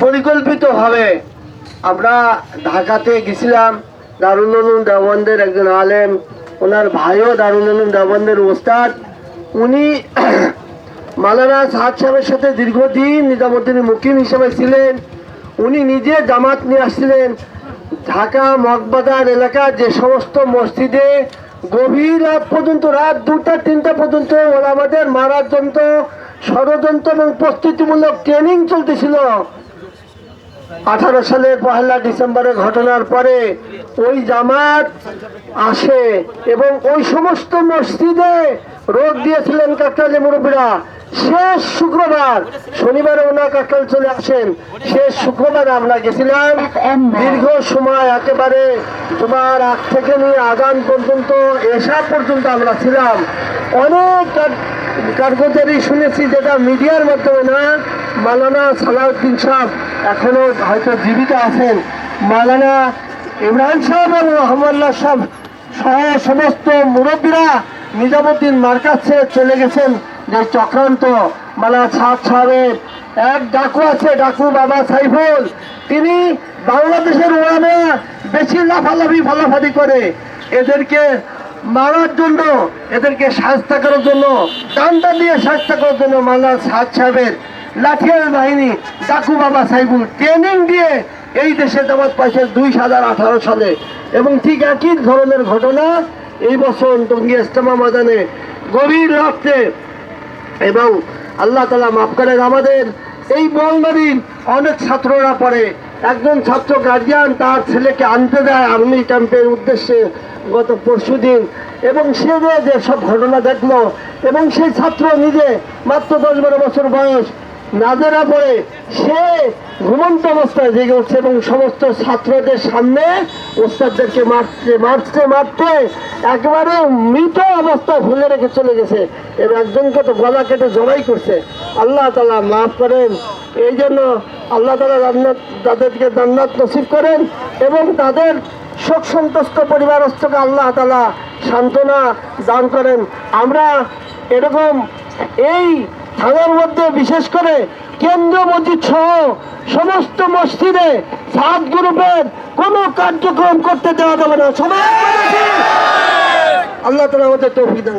পরিকল্পিতভাবে আমরা ঢাকাতে গেছিলাম। দারুল উলুম দেওবন্দের একজন আলেম, ওনার ভাইও দারুল উলুম দেওবন্দের ওস্তাদ, উনি মাওলানা সাদ সাহেবের সাথে দীর্ঘদিন নিজামুদ্দিনের মুকিম হিসেবে ছিলেন। উনি নিজে জামাত নিয়ে আসছিলেন। ঢাকা মগবাজার এলাকার যে সমস্ত মসজিদে গভীর রাত পর্যন্ত, রাত 2টা-3টা পর্যন্ত ওলামাদের মারার জন্য ষড়যন্ত্র এবং প্রস্তুতিমূলক ট্রেনিং চলতেছিল, 18 সালের 1 ডিসেম্বরের ঘটনার পরে ওই জামাত আসে এবং ওই সমস্ত মসজিদে রোগ দিয়েছিলেন কাকরাইলের মুরব্বীরা। শেষ শুক্রবার, শনিবারে ওনার কাকরাইল চলে আসেন, শেষ শুক্রবারে আমরা গেছিলাম। দীর্ঘ সময় একেবারে তোমার আগ থেকে নিয়ে আগান পর্যন্ত, এসা পর্যন্ত আমরা ছিলাম। অনেক কারগুজারি শুনেছি, যেটা মিডিয়ার মাধ্যমে না। মাওলানা সালাউদ্দিন সাহেব এখনো হয়তো জীবিত আছেন, মাওলানা ইমরান সাহেব এবং রহমাল্লাহ সাহেব সহ সমস্ত মুরব্বীরা নিজামুদ্দিন মার্কাজ ছেড়ে চলে গেছেন। যে চক্রান্ত, মাওলানা সাদ সাহেবের এক ডাকু আছে, ডাকু বাবা সাইফুল, তিনি বাংলাদেশের ওয়ানে বেশি লাফালাফি ফালাফালি করে এদেরকে মারার জন্য, এদেরকে শাস্তি করার জন্য, ডান্ডা দিয়ে শাস্তি করার জন্য মাওলানা সাদ সাহেবের লাঠিয়াল বাহিনী ডাকু বাবা সাইফুল ট্রেনিং দিয়ে এই দেশে জামাত পাইছে 2018 সালে। এবং ঠিক একই ধরনের ঘটনা এই বছর টঙ্গী ইজতেমা ময়দানে গভীর রাত্রে। এবং আল্লাহ তাআলা মাফ করেন, আমাদের এই মলবাড়ির অনেক ছাত্ররা পড়ে। একজন ছাত্র গার্জিয়ান তার ছেলেকে আনতে দেয় আর্মি ক্যাম্পের উদ্দেশ্যে গত পরশুদিন, এবং সে যে সব ঘটনা দেখলো, এবং সেই ছাত্র নিজে মাত্র 10-12 বছর বয়স, নাজেরা পড়ে সে ঘুমন্ত অবস্থায় জেগে উঠছে এবং সমস্ত ছাত্রদের সামনে ওস্তাদদেরকে মারতে একেবারে মৃত অবস্থায় ফেলে রেখে চলে গেছে, এবং একজনকে তো গলা কেটে জবাই করছে। আল্লাহ তাআলা মাফ করেন। এই জন্য আল্লাহ তাআলা তাদেরকে জান্নাত নসিব করেন এবং তাদের শোক সন্তুষ্ট পরিবারস্থকে আল্লাহ তাআলা সান্ত্বনা দান করেন। আমরা এরকম এই থানার মধ্যে বিশেষ করে কেন্দ্রীয় মসজিদ সহ সমস্ত মসজিদে সাদ গ্রুপের কোনো কার্যক্রম করতে দেওয়া যাবে না। সবাই আল্লাহ তাআলা আমাদের তৌফিক দান।